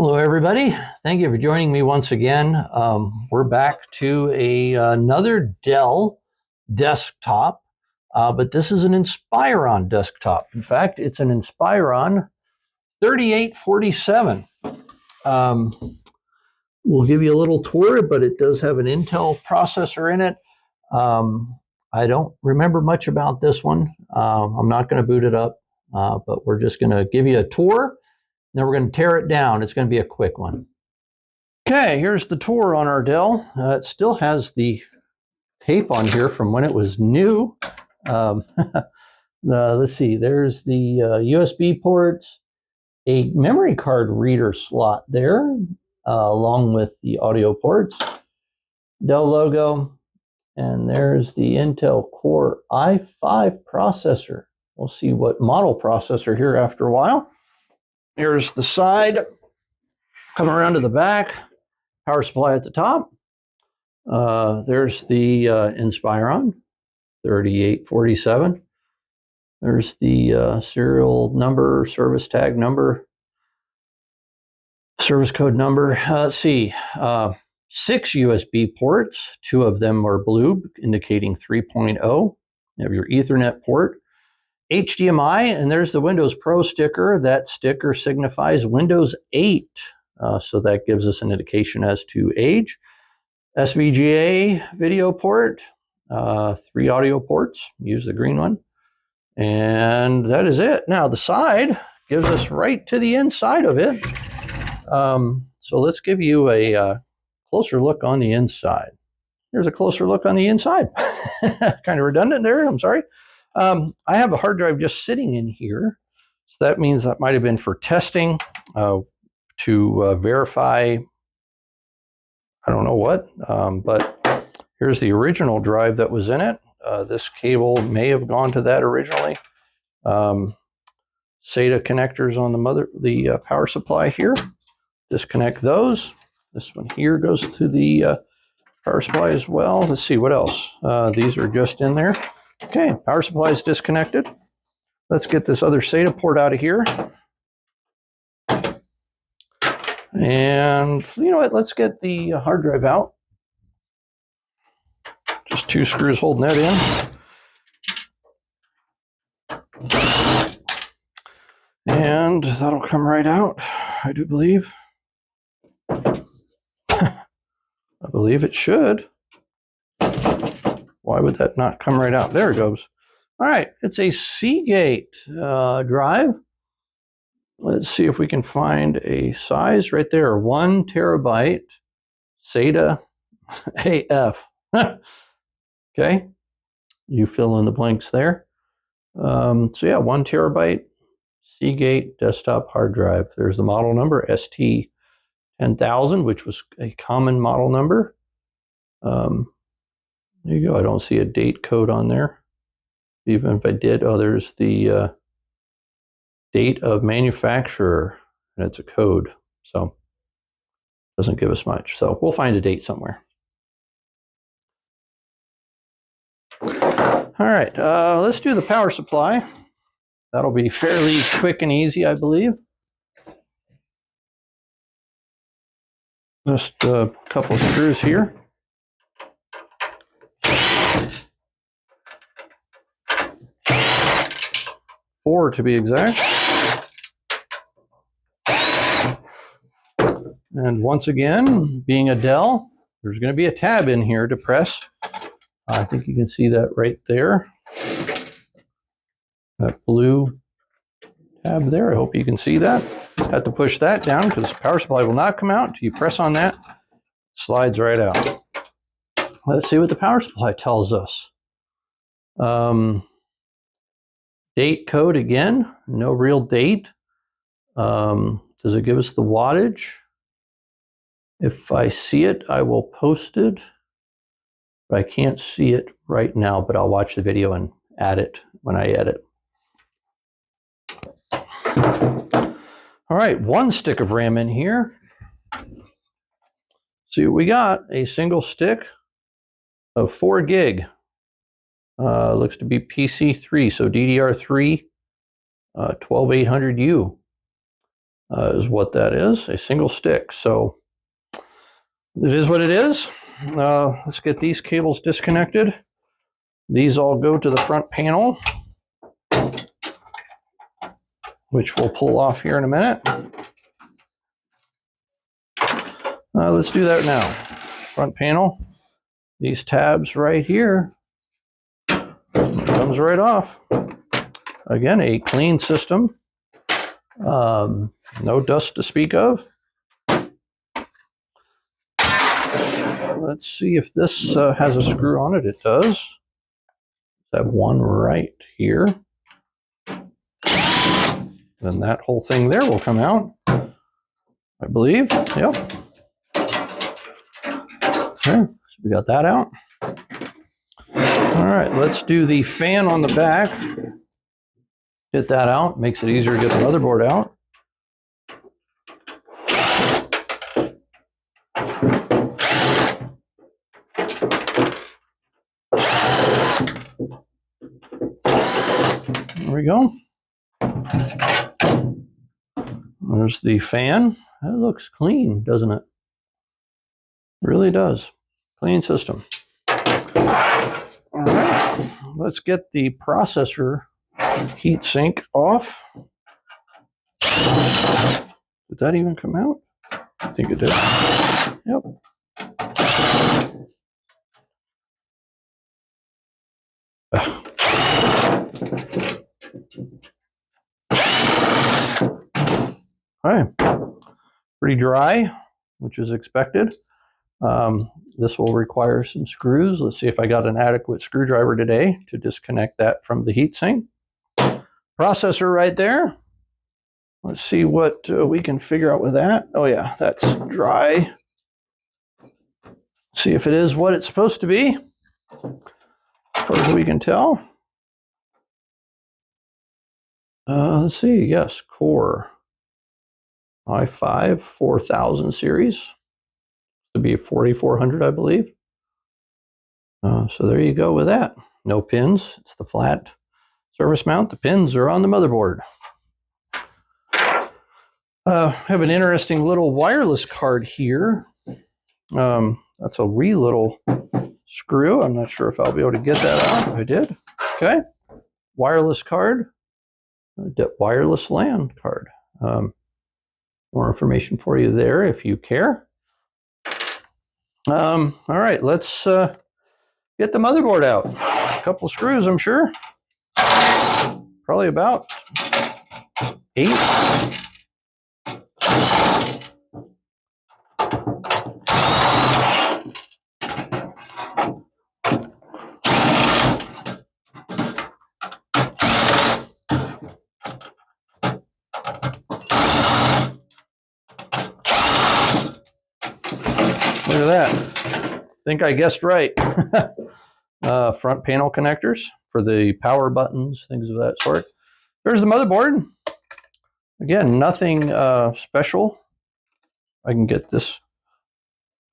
Hello, everybody. Thank you for joining me once again. We're back to another Dell desktop, but this is an Inspiron desktop. In fact, it's an Inspiron 3847. We'll give you a little tour, but it does have an Intel processor in it. I don't remember much about this one. I'm not going to boot it up, but we're just going to give you a tour. Then we're going to tear it down. It's going to be a quick one. Okay, here's the tour on our Dell. It still has the tape on here from when it was new. Let's see, there's the USB ports, a memory card reader slot there, along with the audio ports, Dell logo, and there's the Intel Core i5 processor. We'll see what model processor here after a while. Here's the side, come around to the back, power supply at the top. There's the Inspiron 3847. There's the serial number, service tag number, service code number. Let's see, 6 USB ports. 2 of them are blue, indicating 3.0. You have your Ethernet port. HDMI, and there's the Windows Pro sticker. That sticker signifies Windows 8, so that gives us an indication as to age. SVGA video port, 3 audio ports, use the green one, and that is it. Now the side gives us right to the inside of it, so let's give you a closer look on the inside. Here's a closer look on the inside. Kind of redundant there, I'm sorry. I have a hard drive just sitting in here, so that means that might have been for testing to verify, I don't know what, but here's the original drive that was in it. This cable may have gone to that originally. SATA connectors on the power supply here. Disconnect those. This one here goes to the power supply as well. Let's see what else. These are just in there. Okay, power supply is disconnected. Let's get this other SATA port out of here. And you know what, let's get the hard drive out. Just 2 screws holding that in. And that'll come right out, I do believe. I believe it should. Why would that not come right out? There it goes. All right, it's a Seagate drive. Let's see if we can find a size right there. 1 terabyte SATA AF. Okay, you fill in the blanks there. So yeah, 1 terabyte Seagate desktop hard drive. There's the model number, ST10000, which was a common model number. There you go. I don't see a date code on there. Even if I did, oh, there's the date of manufacturer, and it's a code, so it doesn't give us much. So we'll find a date somewhere. All right, let's do the power supply. That'll be fairly quick and easy, I believe. Just a couple of screws here. Four to be exact. And once again, being a Dell, there's going to be a tab in here to press. I think you can see that right there. That blue tab there. I hope you can see that. Have to push that down because the power supply will not come out until you press on that. It slides right out. Let's see what the power supply tells us. Date code again, no real date. Does it give us the wattage? If I see it, I will post it. But I can't see it right now, but I'll watch the video and add it when I edit. All right, 1 stick of RAM in here. See what we got, a single stick of 4 gig. Looks to be PC3, so DDR3 12800U. is what that is, a single stick. So it is what it is. Let's get these cables disconnected. These all go to the front panel, which we'll pull off here in a minute. Let's do that now. Front panel, these tabs right here, it comes right off. Again, a clean system. No dust to speak of. Let's see if this has a screw on it. It does. I have one right here. Then that whole thing there will come out, I believe. Yep. Okay, so we got that out. All right, let's do the fan on the back. Get that out. Makes it easier to get the motherboard out. There we go. There's the fan. That looks clean, doesn't it? Really does. Clean system. All right, let's get the processor heatsink off. Did that even come out? I think it did. Yep. All right, pretty dry, which is expected. This will require some screws. Let's see if I got an adequate screwdriver today to disconnect that from the heatsink. Processor right there. Let's see what we can figure out with that. Oh yeah, that's dry. See if it is what it's supposed to be, as far as we can tell. Let's see, yes, Core i5-4000 series. To be a 4400, I believe. So there you go with that. No pins. It's the flat surface mount. The pins are on the motherboard. Have an interesting little wireless card here. That's a wee little screw. I'm not sure if I'll be able to get that out. I did. Okay. Wireless card. Wireless LAN card. More information for you there if you care. All right, let's get the motherboard out. A couple of screws, I'm sure. Probably about 8. Look at that. I think I guessed right. Front panel connectors for the power buttons, things of that sort. There's the motherboard. Again, nothing special. I can get this.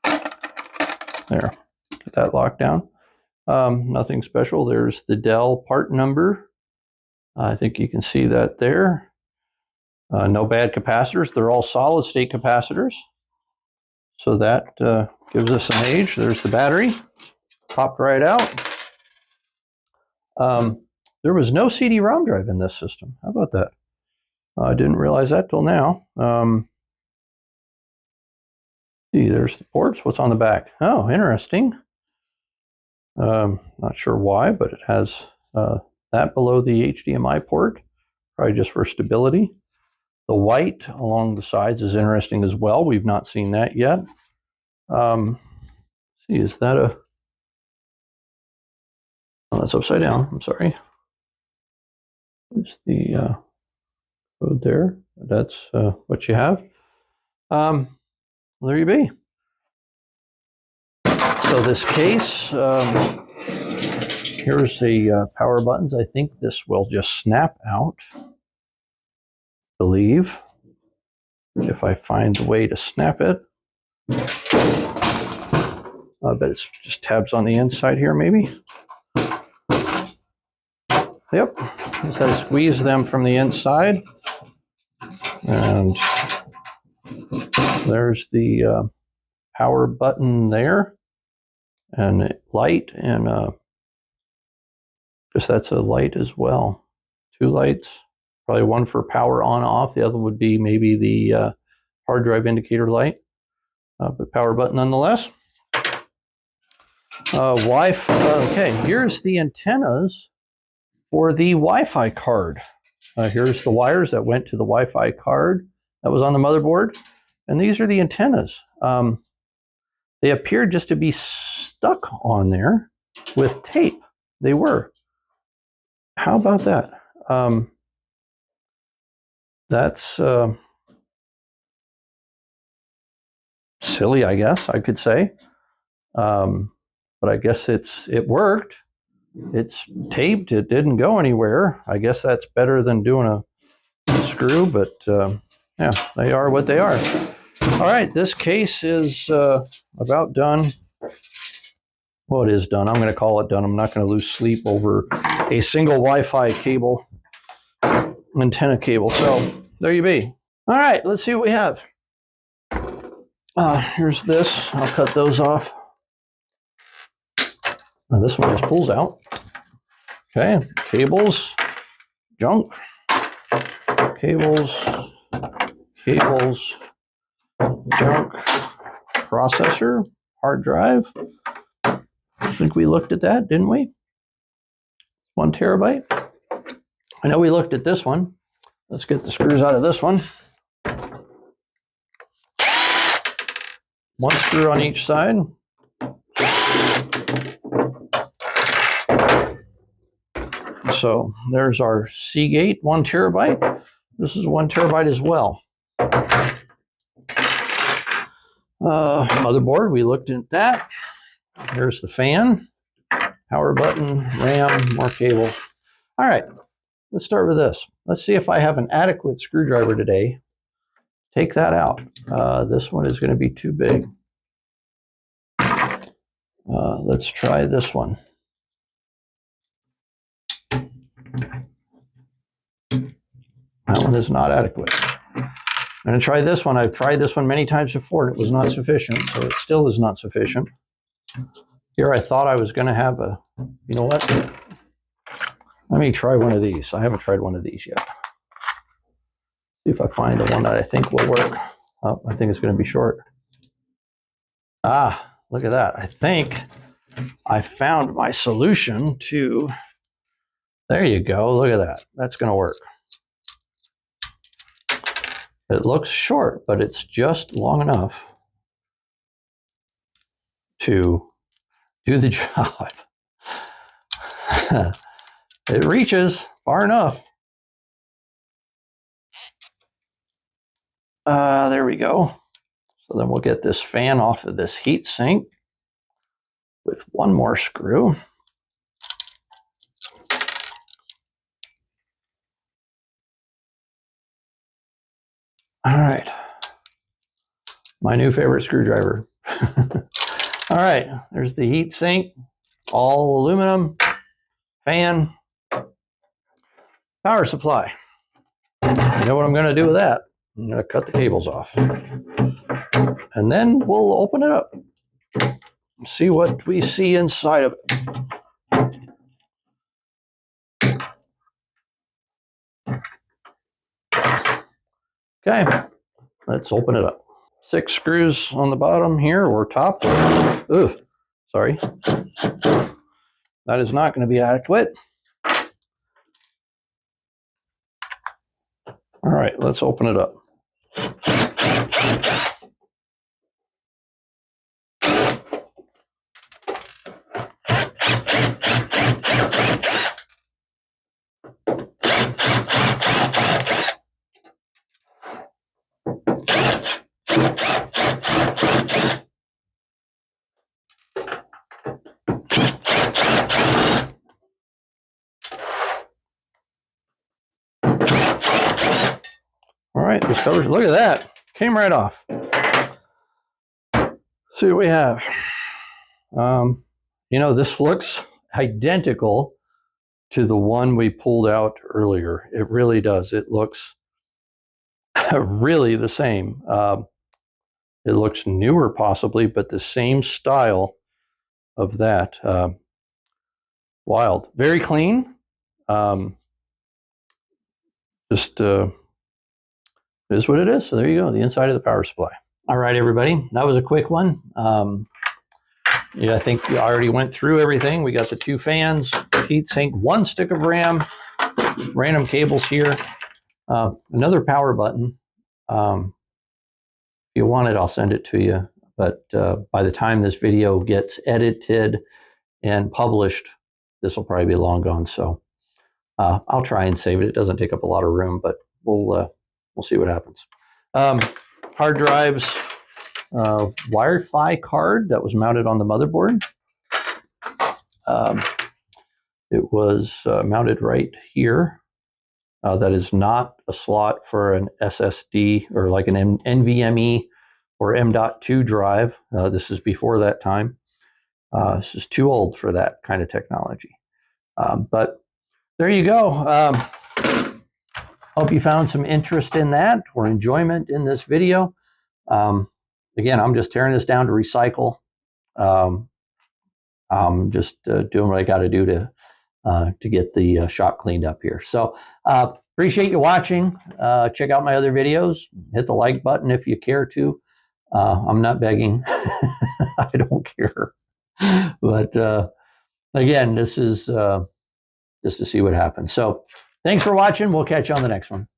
There. Get that locked down. Nothing special. There's the Dell part number. I think you can see that there. No bad capacitors. They're all solid state capacitors. So that gives us an age. There's the battery. Popped right out. There was no CD-ROM drive in this system. How about that? I didn't realize that till now. See, there's the ports. What's on the back? Oh, interesting. Not sure why, but it has that below the HDMI port, probably just for stability. The white along the sides is interesting as well. We've not seen that yet. See, is that a... Oh, that's upside down. I'm sorry. There's the code there. That's what you have. Well, there you be. So this case, here's the power buttons. I think this will just snap out. I believe, if I find the way to snap it. I bet it's just tabs on the inside here, maybe. Yep, just had to squeeze them from the inside. And there's the power button there, and light, and guess that's a light as well. 2 lights, probably one for power on off. The other would be maybe the hard drive indicator light, but power button nonetheless. Wi-Fi. Okay, here's the antennas for the Wi-Fi card. Here's the wires that went to the Wi-Fi card that was on the motherboard, and these are the antennas. They appeared just to be stuck on there with tape. They were. How about that? That's silly, I guess I could say. But I guess it worked. It's taped. It didn't go anywhere. I guess that's better than doing a screw, but yeah, they are what they are. All right, this case is about done. Well, it is done. I'm going to call it done. I'm not going to lose sleep over a single Wi-Fi cable, antenna cable. So there you be. All right, let's see what we have. Here's this. I'll cut those off. Now this one just pulls out. Okay, cables, junk, cables, junk, processor, hard drive. I think we looked at that, didn't we? 1 terabyte. I know we looked at this one. Let's get the screws out of this one. 1 screw on each side. So there's our Seagate 1 terabyte. This is 1 terabyte as well. Motherboard, we looked at that. There's the fan, power button, RAM, more cable. All right, let's start with this. Let's see if I have an adequate screwdriver today. Take that out. This one is going to be too big. Let's try this one. That one is not adequate. I'm going to try this one. I've tried this one many times before, and it was not sufficient, so it still is not sufficient. Here I thought I was going to have a, you know what? Let me try one of these. I haven't tried one of these yet. See if I find the one that I think will work. Oh, I think it's going to be short. Ah, look at that. I think I found my solution to, there you go. Look at that. That's going to work. It looks short, but it's just long enough to do the job. It reaches far enough. There we go. So then we'll get this fan off of this heat sink with 1 more screw. All right. My new favorite screwdriver. All right, there's the heat sink, all aluminum, fan, power supply. You know what I'm going to do with that? I'm going to cut the cables off. And then we'll open it up. See what we see inside of it. Okay, let's open it up. 6 screws on the bottom here, or top. Ooh, sorry. That is not going to be adequate. All right, let's open it up. All right, this covers, look at that. Came right off. See what we have. You know, this looks identical to the one we pulled out earlier. It really does. It looks really the same. It looks newer possibly, but the same style of that. Wild. Very clean. Just is what it is. So there you go, the inside of the power supply. All right, everybody, that was a quick one. Yeah, I think we already went through everything. We got the 2 fans, heatsink, 1 stick of RAM, random cables here, another power button. If you want it, I'll send it to you. But by the time this video gets edited and published, this will probably be long gone. So I'll try and save it. It doesn't take up a lot of room, but we'll see what happens. Hard drives, Wi-Fi card that was mounted on the motherboard. It was mounted right here. That is not a slot for an SSD or like an NVMe or M.2 drive. This is before that time. This is too old for that kind of technology. But there you go. Hope you found some interest in that or enjoyment in this video. Again, I'm just tearing this down to recycle. I'm just doing what I got to do to get the shop cleaned up here. So appreciate you watching. Check out my other videos. Hit the like button if you care to. I'm not begging. I don't care. But again, this is just to see what happens. So thanks for watching. We'll catch you on the next one.